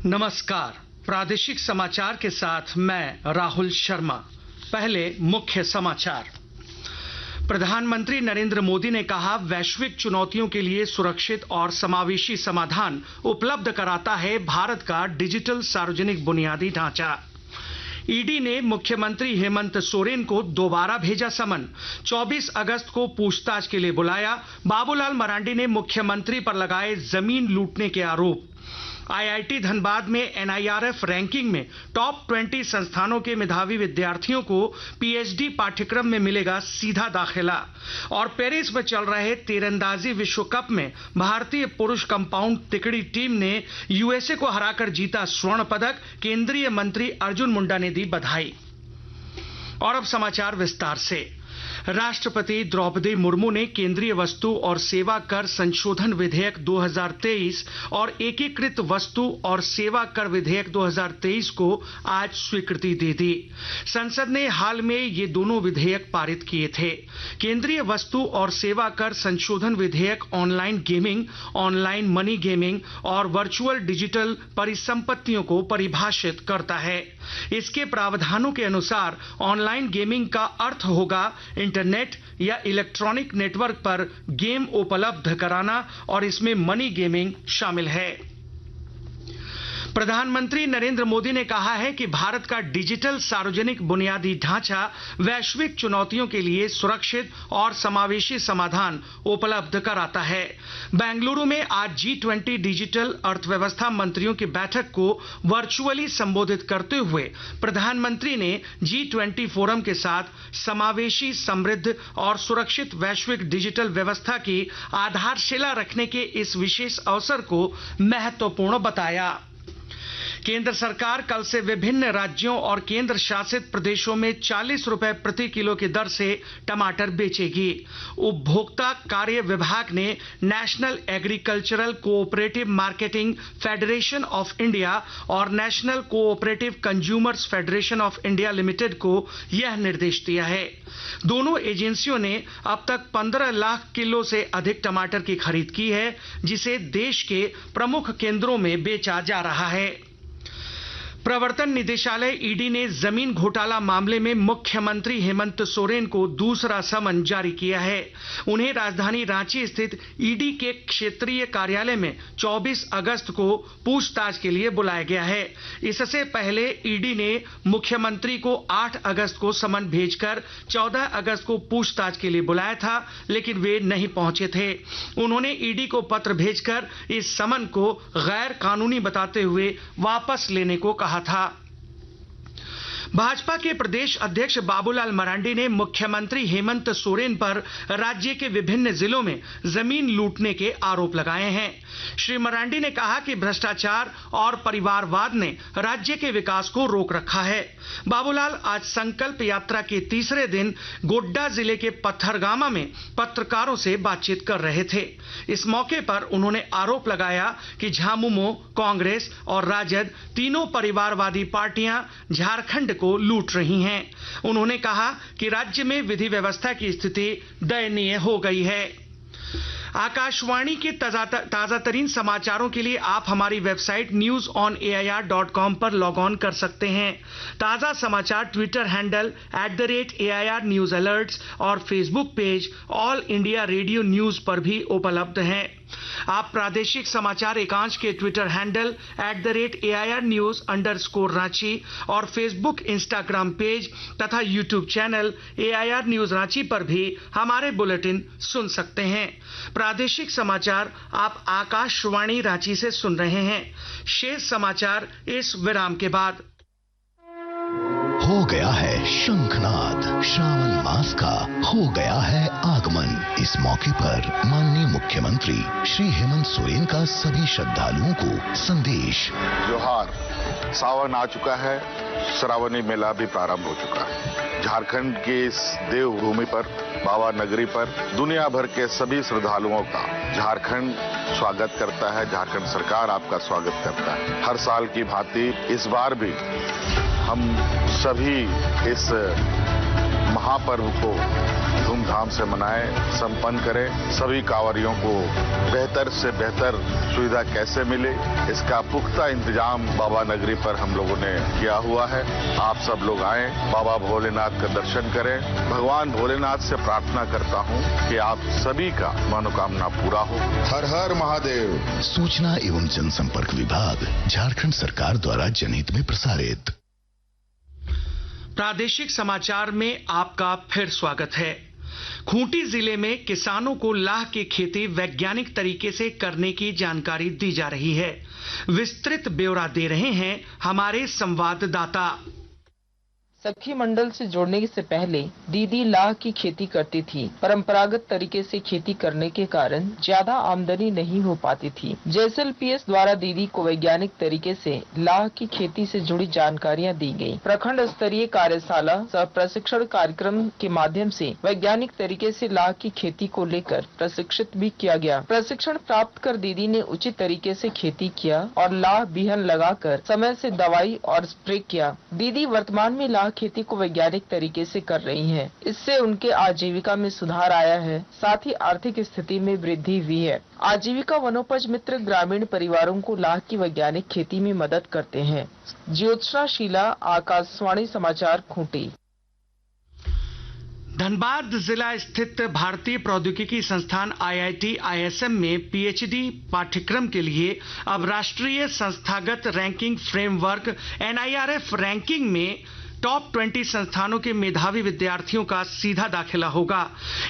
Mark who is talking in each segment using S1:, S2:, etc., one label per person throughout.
S1: नमस्कार, प्रादेशिक समाचार के साथ मैं राहुल शर्मा। पहले मुख्य समाचार। प्रधानमंत्री नरेंद्र मोदी ने कहा, वैश्विक चुनौतियों के लिए सुरक्षित और समावेशी समाधान उपलब्ध कराता है भारत का डिजिटल सार्वजनिक बुनियादी ढांचा। ईडी ने मुख्यमंत्री हेमंत सोरेन को दोबारा भेजा समन। 24 अगस्त को पूछताछ के लिए बुलाया। बाबूलाल मरांडी ने मुख्यमंत्री पर लगाए जमीन लूटने के आरोप। आईआईटी धनबाद में एनआईआरएफ रैंकिंग में टॉप 20 संस्थानों के मेधावी विद्यार्थियों को पीएचडी पाठ्यक्रम में मिलेगा सीधा दाखिला। और पेरिस में चल रहे तीरंदाजी विश्व कप में भारतीय पुरुष कंपाउंड तिकड़ी टीम ने यूएसए को हराकर जीता स्वर्ण पदक। केंद्रीय मंत्री अर्जुन मुंडा ने दी बधाई। और अब समाचार विस्तार से। राष्ट्रपति द्रौपदी मुर्मू ने केंद्रीय वस्तु और सेवा कर संशोधन विधेयक 2023 और एकीकृत वस्तु और सेवा कर विधेयक 2023 को आज स्वीकृति दे दी। संसद ने हाल में ये दोनों विधेयक पारित किए थे। केंद्रीय वस्तु और सेवा कर संशोधन विधेयक online gaming, online money gaming और वर्चुअल डिजिटल परिसंपत्तियों को परिभाषित करता है। इसके प्रावधानों के अनुसार ऑनलाइन गेमिंग का अर्थ होगा इंटरनेट या इलेक्ट्रॉनिक नेटवर्क पर गेम उपलब्ध कराना, और इसमें मनी गेमिंग शामिल है। प्रधानमंत्री नरेंद्र मोदी ने कहा है कि भारत का डिजिटल सार्वजनिक बुनियादी ढांचा वैश्विक चुनौतियों के लिए सुरक्षित और समावेशी समाधान उपलब्ध कराता है। बेंगलुरु में आज G20 डिजिटल अर्थव्यवस्था मंत्रियों की बैठक को वर्चुअली संबोधित करते हुए प्रधानमंत्री ने G20 फोरम के साथ समावेशी, समृद्ध और सुरक्षित वैश्विक डिजिटल व्यवस्था की आधारशिला रखने के इस विशेष अवसर को महत्वपूर्ण बताया। केंद्र सरकार कल से विभिन्न राज्यों और केंद्र शासित प्रदेशों में 40 रुपए प्रति किलो की दर से टमाटर बेचेगी। उपभोक्ता कार्य विभाग ने national agricultural cooperative marketing federation of India और national cooperative consumers federation of India limited को यह निर्देश दिया है। दोनों एजेंसियों ने अब तक 15 लाख किलो से अधिक टमाटर की खरीद की है, जिसे देश के प्रमुख केंद्रों में बेचा जा रहा है। प्रवर्तन निदेशालय ईडी ने जमीन घोटाला मामले में मुख्यमंत्री हेमंत सोरेन को दूसरा समन जारी किया है। उन्हें राजधानी रांची स्थित ईडी के क्षेत्रीय कार्यालय में 24 अगस्त को पूछताछ के लिए बुलाया गया है। इससे पहले ईडी ने मुख्यमंत्री को 8 अगस्त को समन भेजकर 14 अगस्त को पूछताछ के लिए बुलाया था, लेकिन वे नहीं पहुंचे थे। उन्होंने ईडी को पत्र भेजकर इस समन को गैर कानूनी बताते हुए वापस लेने को कहा था। भाजपा के प्रदेश अध्यक्ष बाबूलाल मरांडी ने मुख्यमंत्री हेमंत सोरेन पर राज्य के विभिन्न जिलों में जमीन लूटने के आरोप लगाए हैं। श्री मरांडी ने कहा कि भ्रष्टाचार और परिवारवाद ने राज्य के विकास को रोक रखा है। बाबूलाल आज संकल्प यात्रा के तीसरे दिन गोड्डा जिले के पत्थरगामा में पत्रकारों से बातचीत कर रहे थे। इस मौके पर उन्होंने आरोप लगाया कि झामुमो, कांग्रेस और राजद तीनों परिवारवादी पार्टियां झारखंड को लूट रही हैं। उन्होंने कहा कि राज्य में विधि व्यवस्था की स्थिति दयनीय हो गई है। आकाशवाणी के ताजा तरीन समाचारों के लिए आप हमारी वेबसाइट newsonair.com पर लॉग ऑन कर सकते हैं। ताजा समाचार Twitter handle @AIR news alerts और Facebook page all India radio news पर भी उपलब्ध हैं। आप प्रादेशिक समाचार एकांश के ट्विटर हैंडल @AIR News_Ranchi और फेसबुक, इंस्टाग्राम पेज तथा YouTube channel AIR news Ranchi पर भी हमारे बुलेटिन सुन सकते हैं। प्रादेशिक समाचार आप आकाशवाणी रांची से सुन रहे हैं। शेष समाचार इस विराम के बाद।
S2: हो गया है शंखनाद, श्रावण मास का हो गया है आगमन। इस मौके पर माननीय मुख्यमंत्री श्री हेमंत सोरेन का सभी श्रद्धालुओं को संदेश।
S3: जोहार, सावन आ चुका है, श्रावणी मेला भी प्रारंभ हो चुका है। झारखंड की इस देवभूमि पर, बाबा नगरी पर दुनिया भर के सभी श्रद्धालुओं का झारखंड स्वागत करता है। झारखंड सरकार आपका स्वागत करता है। हर साल की भांति इस बार भी हम सभी इस महापर्व को धूमधाम धूमधाम से मनाएं, संपन्न करें। सभी कांवरियों को बेहतर से बेहतर सुविधा कैसे मिले, इसका पुख्ता इंतजाम बाबा नगरी पर हम लोगों ने किया हुआ है। आप सब लोग आएं, बाबा भोलेनाथ का दर्शन करें। भगवान भोलेनाथ से प्रार्थना करता हूं कि आप सभी का मनोकामना पूरा हो। हर हर महादेव।
S2: सूचना एवं जनसंपर्क विभाग, झारखंड सरकार द्वारा जनहित में प्रसारित।
S1: प्रादेशिक समाचार में आपका फिर स्वागत है। खूंटी जिले में किसानों को लाह की खेती वैज्ञानिक तरीके से करने की जानकारी दी जा रही है। विस्तृत ब्यौरा दे रहे हैं हमारे संवाददाता।
S4: सखी मंडल से जोड़ने से पहले दीदी लाह की खेती करती थी। परंपरागत तरीके से खेती करने के कारण ज्यादा आमदनी नहीं हो पाती थी। JSLPS द्वारा दीदी को वैज्ञानिक तरीके से लाह की खेती से जुड़ी जानकारियां दी गई। प्रखंड स्तरीय कार्यशाला सह प्रशिक्षण कार्यक्रम के माध्यम से वैज्ञानिक तरीके से लाह की खेती को लेकर प्रशिक्षित भी किया गया। प्रशिक्षण प्राप्त कर दीदी ने उचित तरीके से खेती किया और लाह बिहन लगाकर समय से दवाई और स्प्रे किया। दीदी वर्तमान में लाह खेती को वैज्ञानिक तरीके से कर रही हैं। इससे उनके आजीविका में सुधार आया है, साथ ही आर्थिक स्थिति में वृद्धि हुई है। आजीविका वनोपज मित्र ग्रामीण परिवारों को लाह की वैज्ञानिक खेती में मदद करते हैं। ज्योत्सना शीला, आकाशवाणी समाचार, खूंटी।
S1: धनबाद जिला स्थित भारतीय प्रौद्योगिकी संस्थान IIT ISM में PhD पाठ्यक्रम के लिए अब राष्ट्रीय संस्थागत रैंकिंग फ्रेमवर्क NIRF रैंकिंग में टॉप 20 संस्थानों के मेधावी विद्यार्थियों का सीधा दाखिला होगा।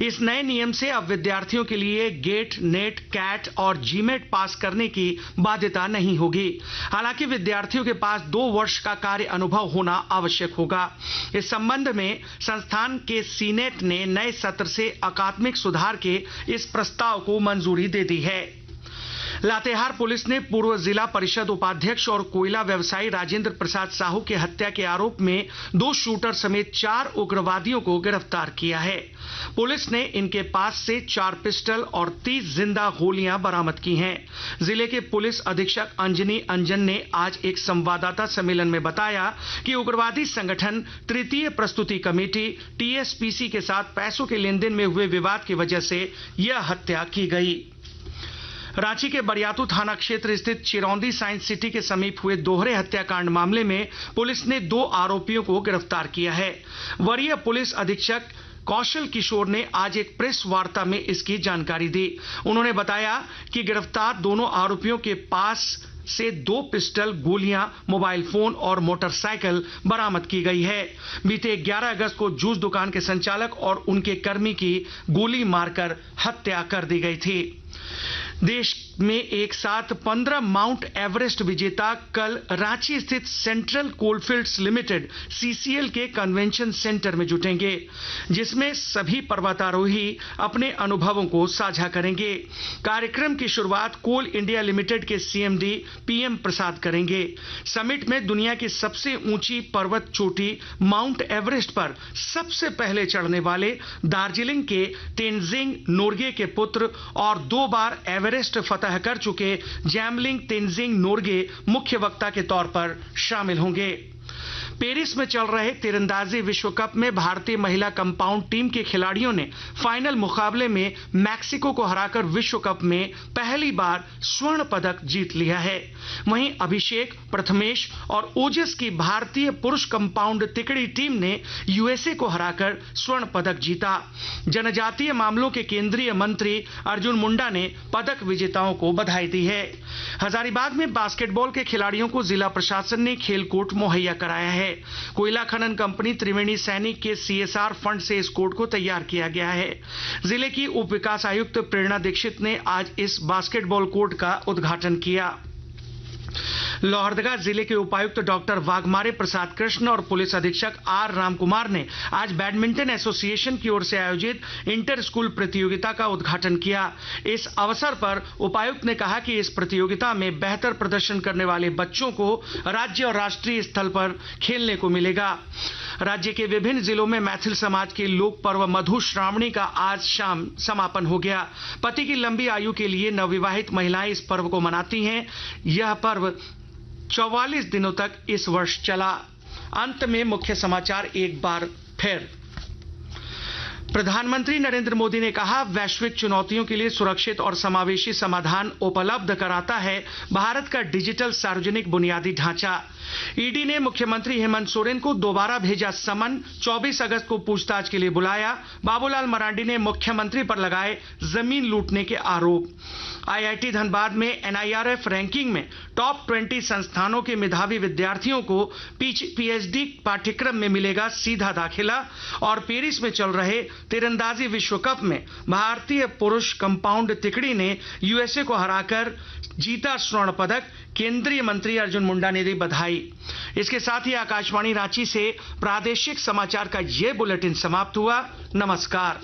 S1: इस नए नियम से अब विद्यार्थियों के लिए गेट, नेट, कैट और जीमेट पास करने की बाध्यता नहीं होगी। हालांकि विद्यार्थियों के पास 2 वर्ष का कार्य अनुभव होना आवश्यक होगा। इस संबंध में संस्थान के सीनेट ने नए सत्र से अकादमिक सुधार के इस प्रस्ताव को मंजूरी दे दी है। लातेहार पुलिस ने पूर्व जिला परिषद उपाध्यक्ष और कोयला व्यवसायी राजेंद्र प्रसाद साहू के हत्या के आरोप में 2 शूटर समेत 4 उग्रवादियों को गिरफ्तार किया है। पुलिस ने इनके पास से 4 पिस्टल और 30 जिंदा गोलियां बरामद की हैं। जिले के पुलिस अधीक्षक अंजनी अंजन ने आज एक संवाददाता सम्मेलन में बताया कि उग्रवादी संगठन तृतीय प्रस्तुति कमेटी TSPC के साथ पैसों के लेन देन में हुए विवाद की वजह से यह हत्या की गई। रांची के बरियातू थाना क्षेत्र स्थित चिरौंदी साइंस सिटी के समीप हुए दोहरे हत्याकांड मामले में पुलिस ने 2 आरोपियों को गिरफ्तार किया है। वरीय पुलिस अधीक्षक कौशल किशोर ने आज एक प्रेस वार्ता में इसकी जानकारी दी। उन्होंने बताया कि गिरफ्तार दोनों आरोपियों के पास से 2 पिस्टल, गोलियां, मोबाइल फोन और मोटरसाइकिल बरामद की गई है। बीते 11 अगस्त को जूस दुकान के संचालक और उनके कर्मी की गोली मारकर हत्या कर दी गई थी। देश में एक साथ 15 माउंट एवरेस्ट विजेता कल रांची स्थित सेंट्रल कोलफील्ड्स लिमिटेड CCL के कन्वेंशन सेंटर में जुटेंगे, जिसमें सभी पर्वतारोही अपने अनुभवों को साझा करेंगे। कार्यक्रम की शुरुआत कोल इंडिया लिमिटेड के CMD PM प्रसाद करेंगे। समिट में दुनिया की सबसे ऊंची पर्वत चोटी माउंट एवरेस्ट पर सबसे पहले चढ़ने वाले दार्जिलिंग के तेनजिंग नोर्गे के पुत्र और 2 बार एवरेस्ट फतह कर चुके जैमलिंग तेनजिंग नोर्गे मुख्य वक्ता के तौर पर शामिल होंगे। पेरिस में चल रहे तीरंदाजी विश्व कप में भारतीय महिला कंपाउंड टीम के खिलाड़ियों ने फाइनल मुकाबले में मैक्सिको को हराकर विश्व कप में पहली बार स्वर्ण पदक जीत लिया है। वहीं अभिषेक, प्रथमेश और ओजस की भारतीय पुरुष कंपाउंड तिकड़ी टीम ने USA को हराकर स्वर्ण पदक जीता। जनजातीय मामलों के केंद्रीय मंत्री अर्जुन मुंडा ने पदक विजेताओं को बधाई दी है। हजारीबाग में बास्केटबॉल के खिलाड़ियों को जिला प्रशासन ने खेल कोर्ट मुहैया कराया है। कोयला खनन कंपनी त्रिवेणी सैनिक के CSR फंड से इस कोर्ट को तैयार किया गया है। जिले की उप विकास आयुक्त प्रेरणा दीक्षित ने आज इस बास्केटबॉल कोर्ट का उद्घाटन किया। लोहरदगा जिले के उपायुक्त डॉक्टर वाघमारे प्रसाद कृष्ण और पुलिस अधीक्षक R रामकुमार ने आज बैडमिंटन एसोसिएशन की ओर से आयोजित इंटर स्कूल प्रतियोगिता का उद्घाटन किया। इस अवसर पर उपायुक्त ने कहा कि इस प्रतियोगिता में बेहतर प्रदर्शन करने वाले बच्चों को राज्य और राष्ट्रीय स्तर पर खेलने को मिलेगा। राज्य के विभिन्न जिलों में मैथिल समाज के लोक पर्व मधु श्रावणी का आज शाम समापन हो गया। पति की लंबी आयु के लिए नवविवाहित महिलाएं इस पर्व को मनाती हैं। यह पर्व 44 दिनों तक इस वर्ष चला। अंत में मुख्य समाचार एक बार फिर। प्रधानमंत्री नरेंद्र मोदी ने कहा, वैश्विक चुनौतियों के लिए सुरक्षित और समावेशी समाधान उपलब्ध कराता है भारत का डिजिटल सार्वजनिक बुनियादी ढांचा। ईडी ने मुख्यमंत्री हेमंत सोरेन को दोबारा भेजा समन, 24 अगस्त को पूछताछ के लिए बुलाया। बाबूलाल मरांडी ने मुख्यमंत्री पर लगाए जमीन लूटने के आरोप। आईआईटी धनबाद में एनआईआरएफ रैंकिंग में टॉप 20 संस्थानों के मेधावी विद्यार्थियों को पीएचडी पाठ्यक्रम में मिलेगा सीधा दाखिला। और पेरिस में चल रहे तीरंदाजी विश्व कप में भारतीय पुरुष कंपाउंड तिकड़ी ने यूएसए को हराकर जीता स्वर्ण पदक। केंद्रीय मंत्री अर्जुन मुंडा ने दी बधाई। इसके साथ ही आकाशवाणी रांची से प्रादेशिक समाचार का ये बुलेटिन समाप्त हुआ। नमस्कार।